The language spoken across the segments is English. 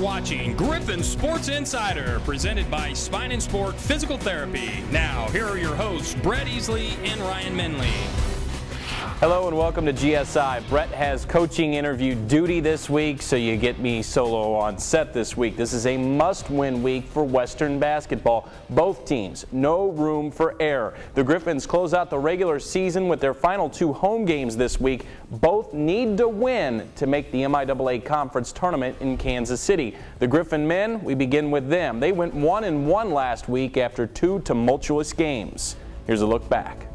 watching Griffon Sports Insider, presented by Spine and Sport Physical Therapy. Now, here are your hosts, Brett Easley and Ryan Menley. Hello and welcome to GSI. Brett has coaching interview duty this week, so you get me solo on set this week. This is a must-win week for Western basketball. Both teams, no room for error. The Griffons close out the regular season with their final 2 home games this week. Both need to win to make the MIAA Conference Tournament in Kansas City. The Griffon men, we begin with them. They went 1-1 last week after 2 tumultuous games. Here's a look back.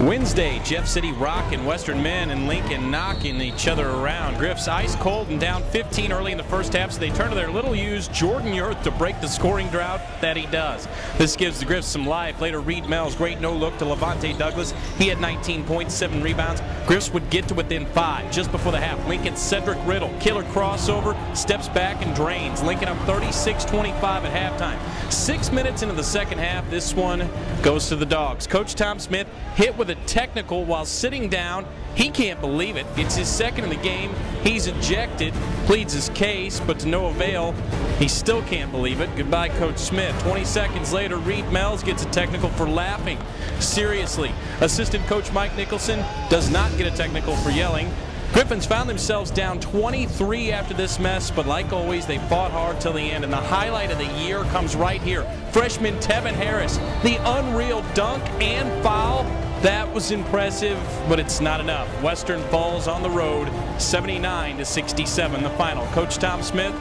Wednesday, Jeff City Rock and Western men and Lincoln knocking each other around. Griff's ice cold and down 15 early in the first half, so they turn to their little used Jordan Yurth to break the scoring drought that he does. This gives the Griffs some life. Later, Reed Mel's great no-look to Levante Douglas. He had 19 points, 7 rebounds. Griffs would get to within 5 just before the half. Lincoln's Cedric Riddle, killer crossover, steps back and drains. Lincoln up 36-25 at halftime. 6 minutes into the second half, this one goes to the Dogs. Coach Tom Smith hit with a technical while sitting down. He can't believe it. It's his second in the game. He's ejected, pleads his case, but to no avail. He still can't believe it. Goodbye, Coach Smith. 20 seconds later, Reed Mells gets a technical for laughing. Seriously, assistant coach Mike Nicholson does not get a technical for yelling. Griffons found themselves down 23 after this mess, but like always, they fought hard till the end. And the highlight of the year comes right here. Freshman Tevin Harris, the unreal dunk and foul. That was impressive, but it's not enough. Western falls on the road, 79-67, the final. Coach Tom Smith,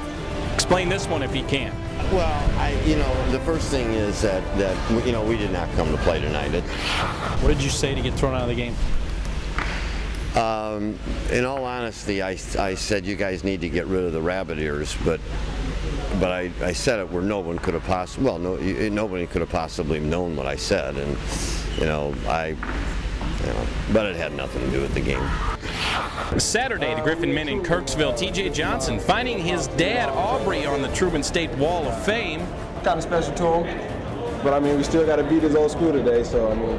explain this one if he can. Well, the first thing is that we did not come to play tonight. What did you say to get thrown out of the game? In all honesty, I said you guys need to get rid of the rabbit ears, but I said it where nobody could have possibly known what I said, and but it had nothing to do with the game. Saturday, the Griffon men in Kirksville, T.J. Johnson finding his dad Aubrey on the Truman State Wall of Fame. Kind of special to him, but I mean we still got to beat his old school today. So I mean,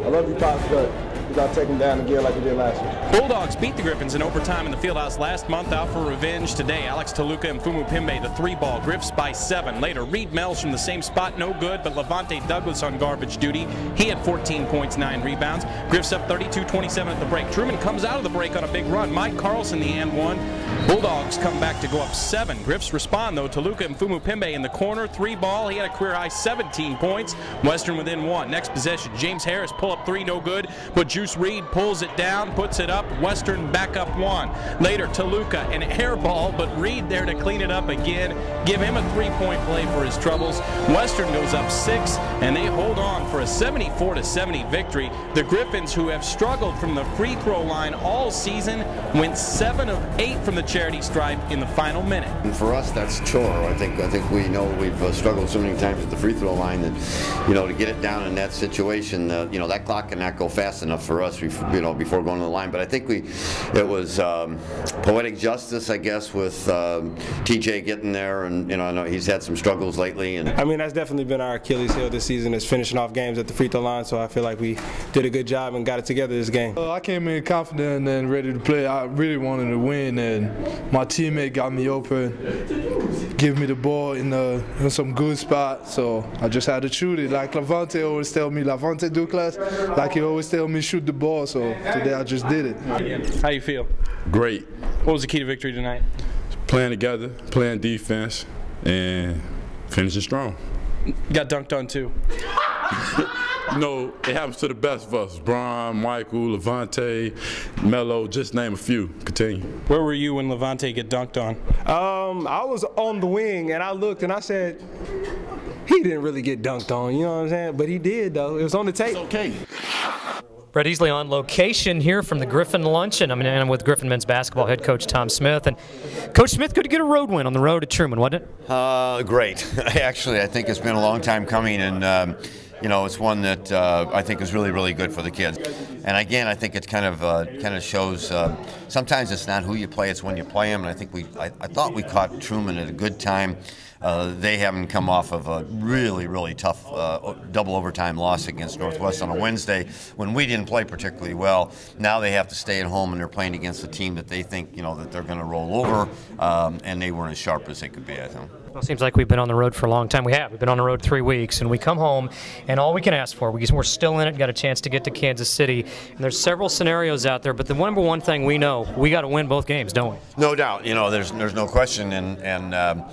I love you, Pops, but we got to take him down again like we did last year. Bulldogs beat the Griffons in overtime in the Fieldhouse last month, out for revenge today. Alex Toluca and Fumu Pimbe, the 3-ball, Griffs by 7. Later, Reed Mells from the same spot, no good, but Levante Douglas on garbage duty. He had 14 points, 9 rebounds. Griffs up 32-27 at the break. Truman comes out of the break on a big run. Mike Carlson, the and 1. Bulldogs come back to go up 7. Griffs respond, though. Toluca and Fumu Pimbe in the corner, 3-ball. He had a career-high 17 points. Western within 1. Next possession, James Harris pull up 3, no good, but Juice Reed pulls it down, puts it up. Western back up 1. Later, Toluca, an air ball, but Reed there to clean it up again. Give him a 3-point play for his troubles. Western goes up 6, and they hold on for a 74-70 victory. The Griffons, who have struggled from the free throw line all season, went 7 of 8 from the charity stripe in the final minute. And for us, that's a chore. I think we know we've struggled so many times at the free throw line that to get it down in that situation, that clock cannot go fast enough for us before going to the line. But I think it was poetic justice, I guess, with TJ getting there, and I know he's had some struggles lately. And I mean, that's definitely been our Achilles heel this season, is finishing off games at the free throw line. So I feel like we did a good job and got it together this game. I came in confident and ready to play. I really wanted to win, and my teammate got me open, give me the ball in some good spot. So I just had to shoot it. Like Levante always tell me, Levante Douglas, like he always tell me, shoot the ball. So today I just did it. How you feel? Great. What was the key to victory tonight? Playing together, playing defense, and finishing strong. You got dunked on too. It happens to the best of us. Brian, Michael, Levante, Melo, just name a few. Continue. Where were you when Levante get dunked on? I was on the wing, and I looked and I said, he didn't really get dunked on, you know what I'm saying? But he did, though. It was on the tape. it's okay. Brett Easley on location here from the Griffon Luncheon. I'm with Griffon men's basketball head coach Tom Smith. And Coach Smith, good to get a road win on the road at Truman, wasn't it? Great. Actually, I think it's been a long time coming, and it's one that I think is really, really good for the kids. And again, I think it kind of shows sometimes it's not who you play, it's when you play them. And I think I thought we caught Truman at a good time. They haven't come off of a really tough double overtime loss against Northwest on a Wednesday when we didn't play particularly well. Now they have to stay at home, and they're playing against a team that they think, that they're going to roll over, and they weren't as sharp as they could be, I think. Well, it seems like we've been on the road for a long time. We have. We've been on the road 3 weeks, and we come home, and all we can ask for, because we're still in it, got a chance to get to Kansas City, and there's several scenarios out there, but the number one thing we know, we got to win both games, don't we? No doubt. There's no question, and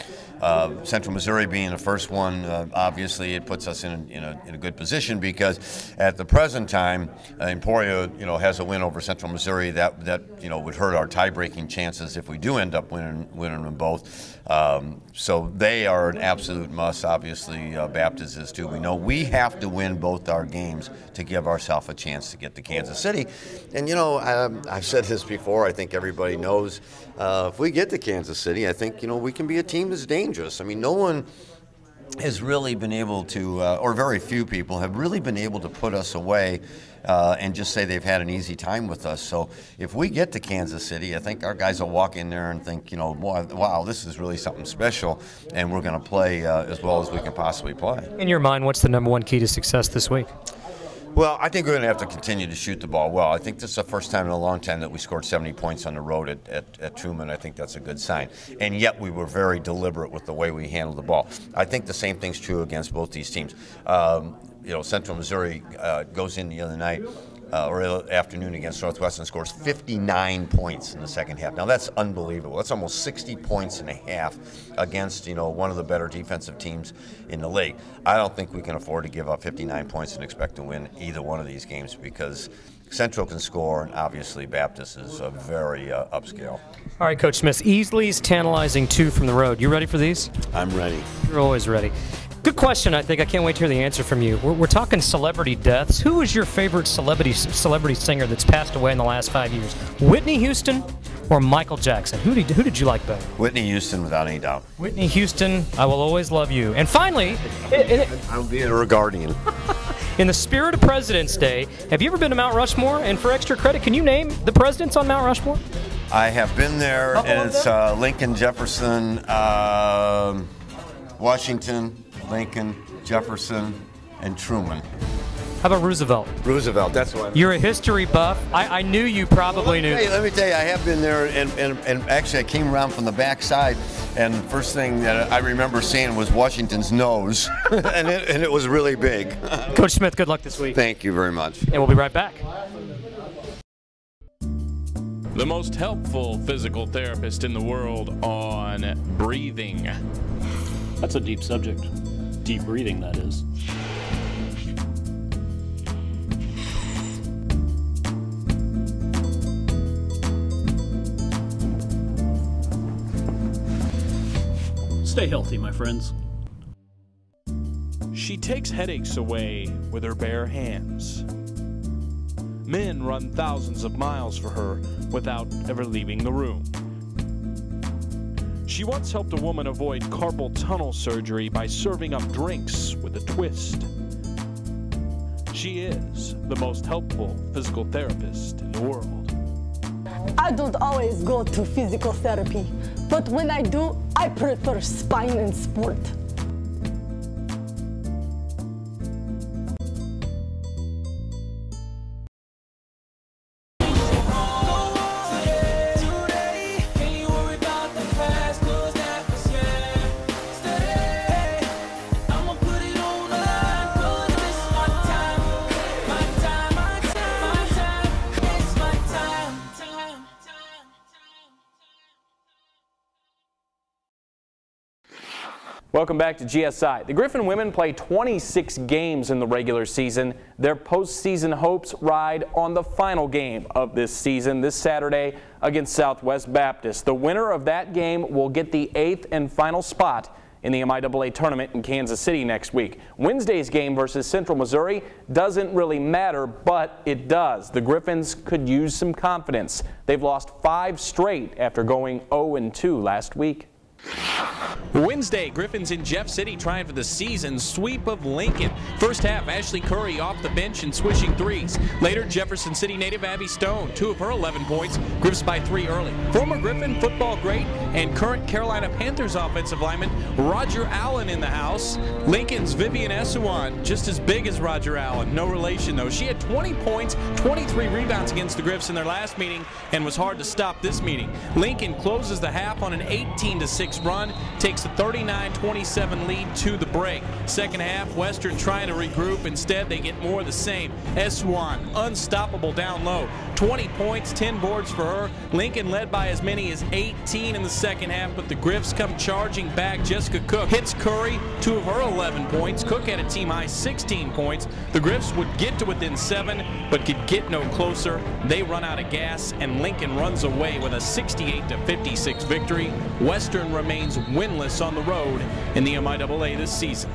Central Missouri being the first one, obviously it puts us in a good position, because at the present time, Emporia, has a win over Central Missouri that would hurt our tie-breaking chances if we do end up winning them both. So they are an absolute must. Obviously, Baptist is too. We know we have to win both our games to give ourselves a chance to get to Kansas City. And I've said this before. I think everybody knows. If we get to Kansas City, I think we can be a team that's dangerous. I mean, no one has really been able to, or very few people have really been able to put us away and just say they've had an easy time with us. So if we get to Kansas City, I think our guys will walk in there and think, wow, this is really something special, and we're going to play as well as we can possibly play. In your mind, what's the number one key to success this week? Well, I think we're going to have to continue to shoot the ball well. I think this is the first time in a long time that we scored 70 points on the road at Truman. I think that's a good sign. And yet we were very deliberate with the way we handled the ball. I think the same thing's true against both these teams. Central Missouri goes in the other night or afternoon against Northwestern and scores 59 points in the second half. Now that's unbelievable. That's almost 60 points and a half against one of the better defensive teams in the league. I don't think we can afford to give up 59 points and expect to win either one of these games, because Central can score, and obviously Baptist is very upscale. All right, Coach Smith, Easley's tantalizing 2 from the road. You ready for these? I'm ready. You're always ready. Good question, I think. I can't wait to hear the answer from you. We're talking celebrity deaths. Who is your favorite celebrity singer that's passed away in the last 5 years? Whitney Houston or Michael Jackson? Who did you like better? Whitney Houston, without any doubt. Whitney Houston, I will always love you. And finally, I'll be a guardian. In the spirit of President's Day, have you ever been to Mount Rushmore? And for extra credit, can you name the presidents on Mount Rushmore? I have been there, and it's Lincoln, Jefferson, Washington, Lincoln, Jefferson, and Truman. How about Roosevelt? Roosevelt, that's what. You're a history buff. I knew you probably knew. Let me tell you, I have been there, and actually I came around from the back side, and the first thing that I remember seeing was Washington's nose, and it was really big. Coach Smith, good luck this week. Thank you very much. And we'll be right back. The most helpful physical therapist in the world on breathing. That's a deep subject. Deep breathing, that is. Stay healthy, my friends. She takes headaches away with her bare hands. Men run thousands of miles for her without ever leaving the room. She once helped a woman avoid carpal tunnel surgery by serving up drinks with a twist. She is the most helpful physical therapist in the world. I don't always go to physical therapy, but when I do, I prefer spine and sport. Welcome back to GSI. The Griffon women play 26 games in the regular season. Their postseason hopes ride on the final game of this season this Saturday against Southwest Baptist. The winner of that game will get the 8th and final spot in the MIAA tournament in Kansas City next week. Wednesday's game versus Central Missouri doesn't really matter, but it does. The Griffons could use some confidence. They've lost 5 straight after going 0-2 last week. Wednesday, Griffin's in Jeff City trying for the season sweep of Lincoln. First half, Ashley Curry off the bench and swishing threes. Later, Jefferson City native Abby Stone, 2 of her 11 points, Griffs by 3 early. Former Griffin football great and current Carolina Panthers offensive lineman Roger Allen in the house. Lincoln's Vivian Essuan, just as big as Roger Allen, no relation though. She had 20 points, 23 rebounds against the Griffs in their last meeting and was hard to stop this meeting. Lincoln closes the half on an 18-6 run, takes a 39-27 lead to the break. Second half, Western trying to regroup. Instead, they get more of the same. Eswan, unstoppable down low. 20 points, 10 boards for her. Lincoln led by as many as 18 in the second half, but the Griffs come charging back. Jessica Cook hits Curry, 2 of her 11 points. Cook had a team-high 16 points. The Griffs would get to within 7, but could get no closer. They run out of gas, and Lincoln runs away with a 68-56 victory. Western remains winless on the road in the MIAA this season.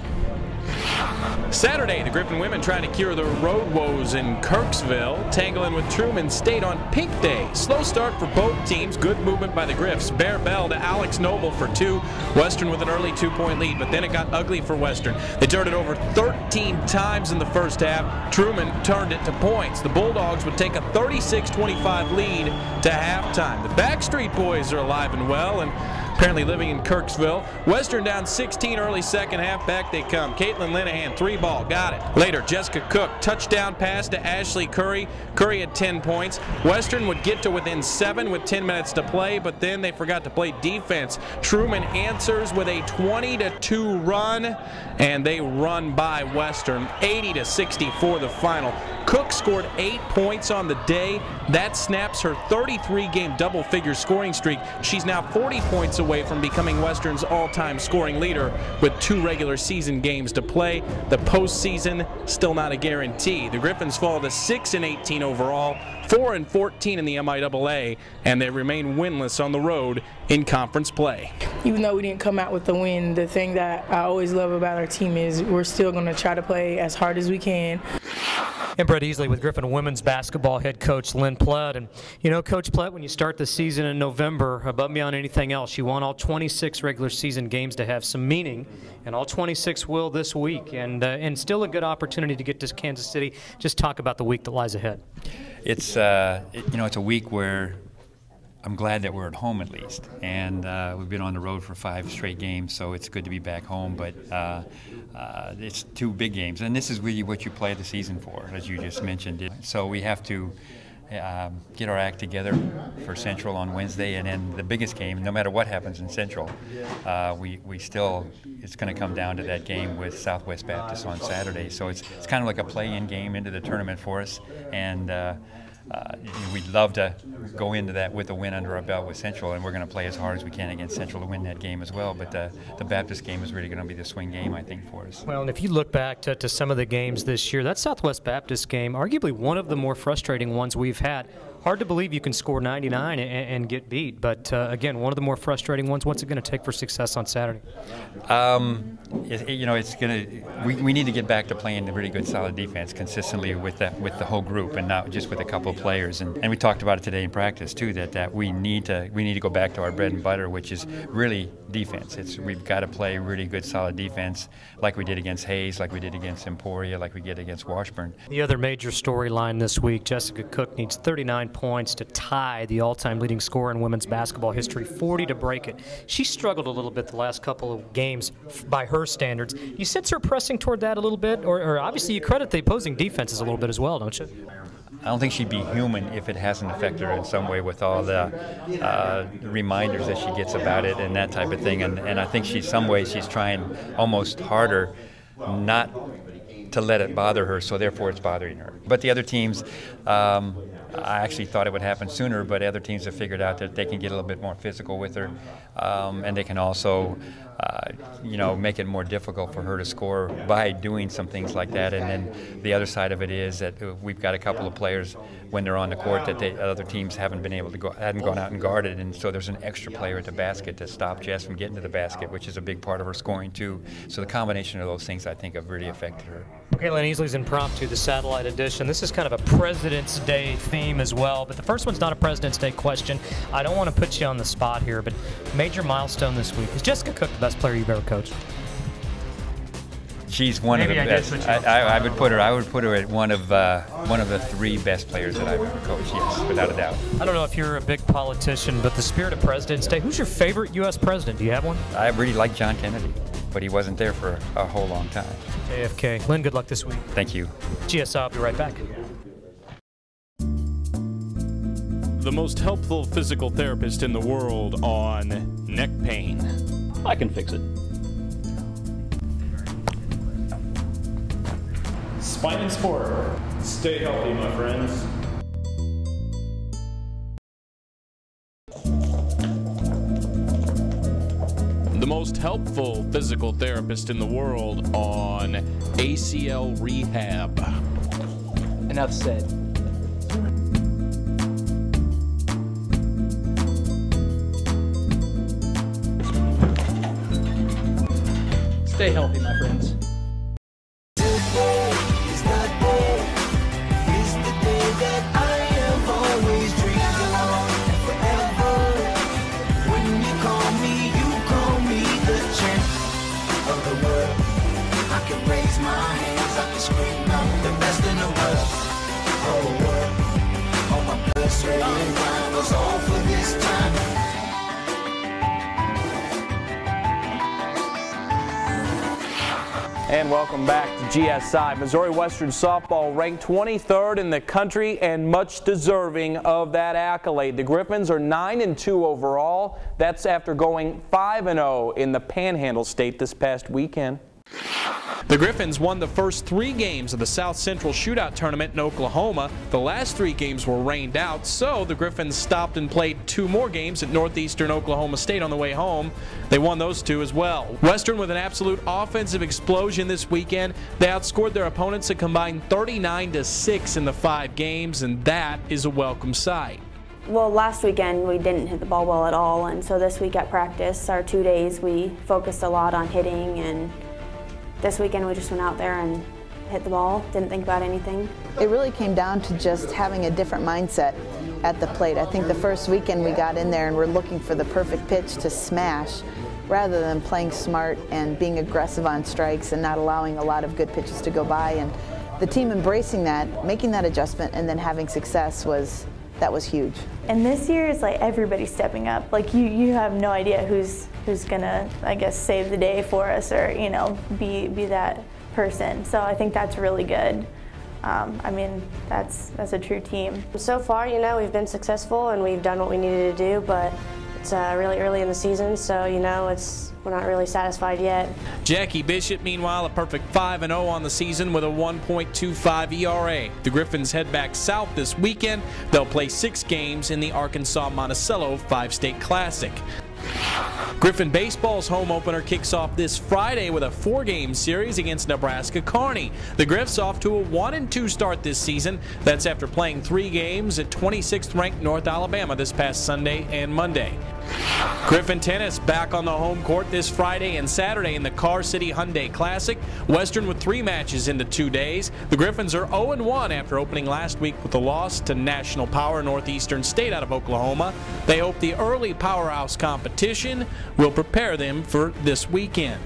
Saturday, the Griffin women trying to cure their road woes in Kirksville, tangling with Truman State on Pink Day. Slow start for both teams. Good movement by the Griffs. Bear Bell to Alex Noble for 2. Western with an early 2-point lead, but then it got ugly for Western. They turned it over 13 times in the first half. Truman turned it to points. The Bulldogs would take a 36-25 lead to halftime. The Backstreet Boys are alive and well and apparently living in Kirksville. Western down 16 early second half. Back they come. Caitlin Linehan, 3-ball, got it. Later, Jessica Cook, touchdown pass to Ashley Curry. Curry had 10 points. Western would get to within 7 with 10 minutes to play, but then they forgot to play defense. Truman answers with a 20-2 run, and they run by Western. 80-64 the final. Cook scored 8 points on the day. That snaps her 33-game double-figure scoring streak. She's now 40 points away from becoming Western's all-time scoring leader with 2 regular season games to play. The postseason still not a guarantee. The Griffins fall to 6-18 overall, 4-14 in the MIAA, and they remain winless on the road in conference play. Even though we didn't come out with the win, the thing that I always love about our team is we're still going to try to play as hard as we can. And Brett Easley with Griffin women's basketball head coach Lynn Plett. And you know, Coach Plett, when you start the season in November, above and beyond anything else, you want all 26 regular season games to have some meaning, and all 26 will this week. And still a good opportunity to get to Kansas City. Just talk about the week that lies ahead. It's it's a week where I'm glad that we're at home at least, and we've been on the road for 5 straight games, so it's good to be back home. But it's 2 big games, and this is really what you play the season for, as you just mentioned. So we have to get our act together for Central on Wednesday, and then the biggest game, no matter what happens in Central, we still, it's going to come down to that game with Southwest Baptist on Saturday. So it's kind of like a play-in game into the tournament for us, and we'd love to go into that with a win under our belt with Central, and we're going to play as hard as we can against Central to win that game as well. But the Baptist game is really going to be the swing game, I think, for us. Well, and if you look back to some of the games this year, that Southwest Baptist game, arguably one of the more frustrating ones we've had. Hard to believe you can score 99 and get beat, but again, one of the more frustrating ones. What's it going to take for success on Saturday? It's going to. We need to get back to playing the really good, solid defense consistently with the whole group, and not just with a couple of players. And we talked about it today in practice too. That we need to go back to our bread and butter, which is really defense. We've got to play really good, solid defense, like we did against Hayes, like we did against Emporia, like we did against Washburn. The other major storyline this week: Jessica Cook needs 39 points to tie the all-time leading scorer in women's basketball history, 40 to break it. She struggled a little bit the last couple of games by her standards. You sense her pressing toward that a little bit, or obviously you credit the opposing defenses a little bit as well, don't you? I don't think she'd be human if it hasn't affected her in some way with all the reminders that she gets about it and that type of thing. And I think some ways she's trying almost harder not to let it bother her, so therefore it's bothering her. But the other teams, I actually thought it would happen sooner, but other teams have figured out that they can get a little bit more physical with her, and they can also you know, make it more difficult for her to score by doing some things like that. And then the other side of it is that we've got a couple of players when they're on the court that other teams haven't been able to hadn't gone out and guarded, and so there's an extra player at the basket to stop Jess from getting to the basket, which is a big part of her scoring too. So the combination of those things, I think, have really affected her. Okay, Len Easley's Impromptu, the satellite edition. This is kind of a President's Day theme as well, but the first one's not a President's Day question. I don't want to put you on the spot here, but major milestone this week. Is Jessica Cook the best player you've ever coached? She's one of the best. I would put her. I would put her at one of the 3 best players that I've ever coached. Yes, without a doubt. I don't know if you're a big politician, but the spirit of President's Day. Who's your favorite U.S. president? Do you have one? I really like John Kennedy, but he wasn't there for a whole long time. JFK. Lynn, good luck this week. Thank you. GSI, I'll be right back. The most helpful physical therapist in the world on neck pain. I can fix it. Spine and Sport. Stay healthy, my friends. The most helpful physical therapist in the world on ACL rehab. Enough said. Stay healthy, my friends. And welcome back to GSI. Missouri Western softball ranked 23rd in the country and much deserving of that accolade. The Griffons are 9-2 overall. That's after going 5-0 in the Panhandle State this past weekend. The Griffons won the first 3 games of the South Central Shootout Tournament in Oklahoma. The last 3 games were rained out, so the Griffons stopped and played 2 more games at Northeastern Oklahoma State on the way home. They won those 2 as well. Western with an absolute offensive explosion this weekend. They outscored their opponents a combined 39-6 in the 5 games, and that is a welcome sight. Well, last weekend we didn't hit the ball well at all, and so this week at practice, our 2 days, we focused a lot on hitting, and this weekend we just went out there and hit the ball, didn't think about anything. It really came down to just having a different mindset at the plate. I think the first weekend we got in there and we're looking for the perfect pitch to smash rather than playing smart and being aggressive on strikes and not allowing a lot of good pitches to go by. And the team embracing that, making that adjustment, and then having success was huge. And this year is like everybody stepping up. Like you have no idea who's gonna, I guess, save the day for us, or be that person. So I think that's really good. I mean, that's a true team. So far, we've been successful and we've done what we needed to do, but it's really early in the season, so we're not really satisfied yet. Jackie Bishop, meanwhile, a perfect 5-0 on the season with a 1.25 ERA. The Griffons head back south this weekend. They'll play 6 games in the Arkansas-Monticello 5-State Classic. Griffon baseball's home opener kicks off this Friday with a 4-game series against Nebraska Kearney. The Griffs off to a 1-2 start this season. That's after playing 3 games at 26th ranked North Alabama this past Sunday and Monday. Griffon tennis back on the home court this Friday and Saturday in the Car City Hyundai Classic. Western with 3 matches into 2 days. The Griffons are 0-1 after opening last week with a loss to National Power Northeastern State out of Oklahoma. They hope the early powerhouse competition will prepare them for this weekend.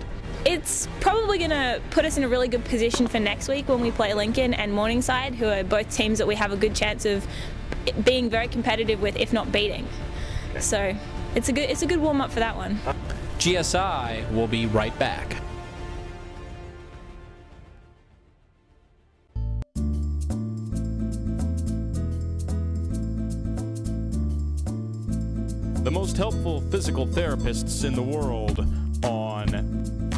It's probably going to put us in a really good position for next week when we play Lincoln and Morningside, who are both teams that we have a good chance of being very competitive with, if not beating. So it's a good warm-up for that one. GSI will be right back. The most helpful physical therapists in the world on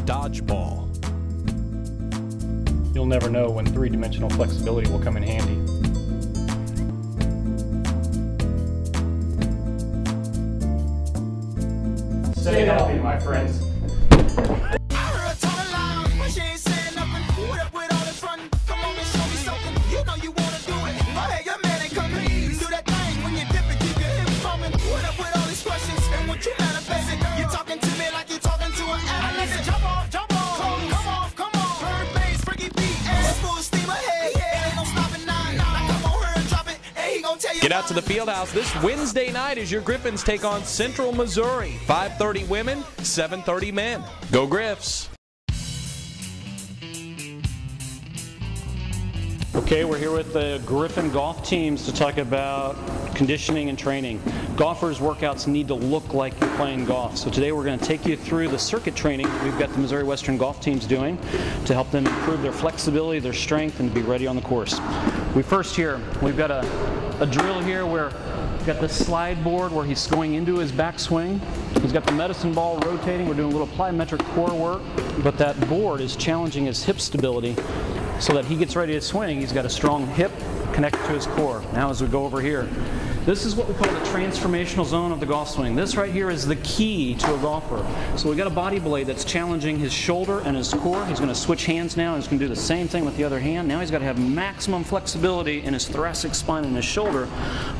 dodgeball. You'll never know when 3-dimensional flexibility will come in handy. Stay healthy, my friends. Get out to the field house this Wednesday night as your Griffins take on Central Missouri. 5:30 women, 7:30 men. Go Griffs! Okay, we're here with the Griffon golf teams to talk about conditioning and training. Golfers' workouts need to look like you're playing golf. So today we're going to take you through the circuit training we've got the Missouri Western golf teams doing to help them improve their flexibility, their strength, and be ready on the course. We've got a drill here where we've got the slide board where he's going into his backswing. He's got the medicine ball rotating. We're doing a little plyometric core work, but that board is challenging his hip stability so that he gets ready to swing. He's got a strong hip connected to his core. Now as we go over here, this is what we call the transformational zone of the golf swing. This right here is the key to a golfer. So we've got a body blade that's challenging his shoulder and his core. He's going to switch hands now. He's going to do the same thing with the other hand. Now he's got to have maximum flexibility in his thoracic spine and his shoulder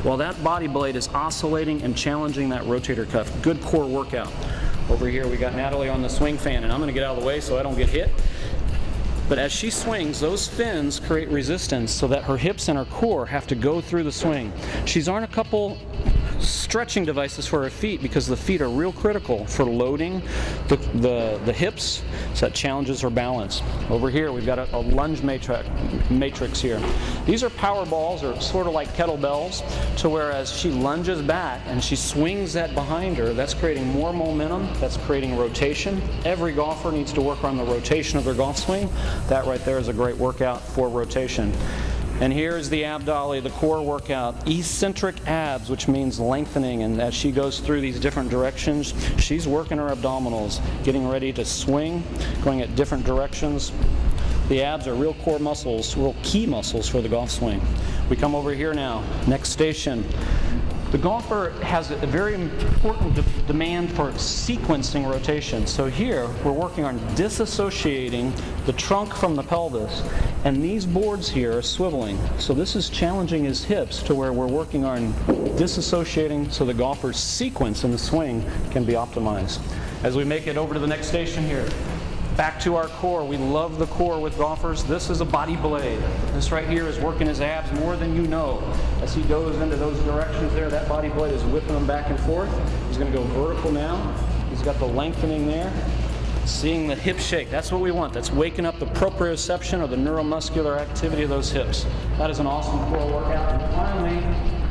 while that body blade is oscillating and challenging that rotator cuff. Good core workout. Over here we got Natalie on the swing fan, and I'm going to get out of the way so I don't get hit. But as she swings, those fins create resistance so that her hips and her core have to go through the swing. She's on a couple stretching devices for her feet because the feet are real critical for loading the hips, so that challenges her balance. Over here we've got a lunge matrix here. These are power balls, or sort of like kettlebells, to where as she lunges back and she swings that behind her, that's creating more momentum, that's creating rotation. Every golfer needs to work on the rotation of their golf swing. That right there is a great workout for rotation. And here is the ab dolly, the core workout, eccentric abs, which means lengthening, and as she goes through these different directions, she's working her abdominals, getting ready to swing, going at different directions. The abs are real core muscles, real key muscles for the golf swing. We come over here now, next station. The golfer has a very important demand for sequencing rotation. So here, we're working on disassociating the trunk from the pelvis, and these boards here are swiveling. So this is challenging his hips to where we're working on disassociating so the golfer's sequence in the swing can be optimized. As we make it over to the next station here, back to our core. We love the core with golfers. This is a body blade. This right here is working his abs more than you know. As he goes into those directions there, that body blade is whipping him back and forth. He's going to go vertical now. He's got the lengthening there. Seeing the hip shake, that's what we want. That's waking up the proprioception or the neuromuscular activity of those hips. That is an awesome core workout. And finally,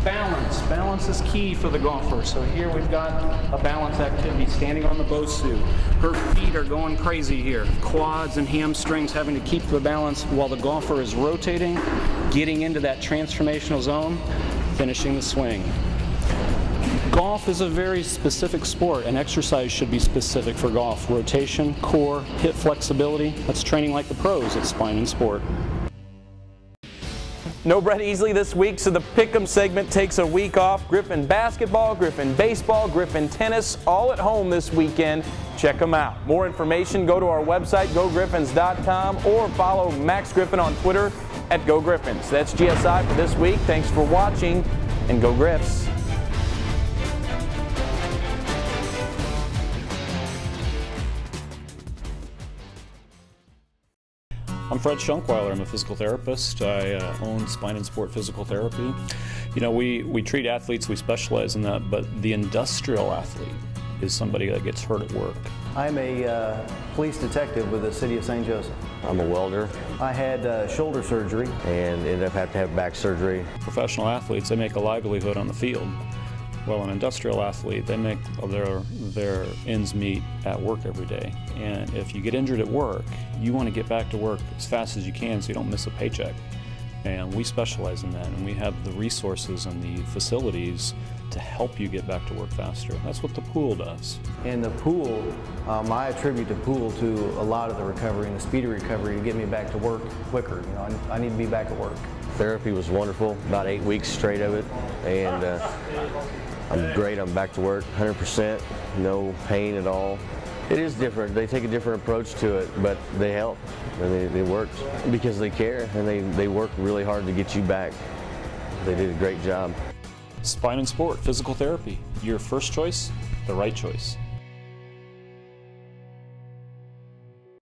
balance. Balance is key for the golfer. So here we've got a balance activity, standing on the Bosu. Her feet are going crazy here. Quads and hamstrings having to keep the balance while the golfer is rotating, getting into that transformational zone, finishing the swing. Golf is a very specific sport, and exercise should be specific for golf. Rotation, core, hip flexibility, that's training like the pros at Spine and Sport. No Brett Easley this week, so the Pick'em segment takes a week off. Griffon basketball, Griffon baseball, Griffon tennis, all at home this weekend. Check them out. More information, go to our website, gogriffons.com, or follow Max Griffon on Twitter at GoGriffons. That's GSI for this week. Thanks for watching, and Go Griffs. I'm Fred Schunkweiler. I'm a physical therapist. I own Spine and Sport Physical Therapy. You know, we treat athletes, we specialize in that, but the industrial athlete is somebody that gets hurt at work. I'm a police detective with the city of St. Joseph. I'm a welder. I had shoulder surgery. And ended up having to have back surgery. Professional athletes, they make a livelihood on the field. Well, an industrial athlete, they make their ends meet at work every day. And if you get injured at work, you want to get back to work as fast as you can so you don't miss a paycheck. And we specialize in that, and we have the resources and the facilities to help you get back to work faster. That's what the pool does. And the pool, I attribute the pool to a lot of the recovery and the speedy recovery to get me back to work quicker. You know, I need to be back at work. Therapy was wonderful, about 8 weeks straight of it, and I'm great. I'm back to work, 100%, no pain at all. It is different. They take a different approach to it, but they help, and they work because they care, and they work really hard to get you back. They did a great job. Spine and Sport Physical Therapy, your first choice, the right choice.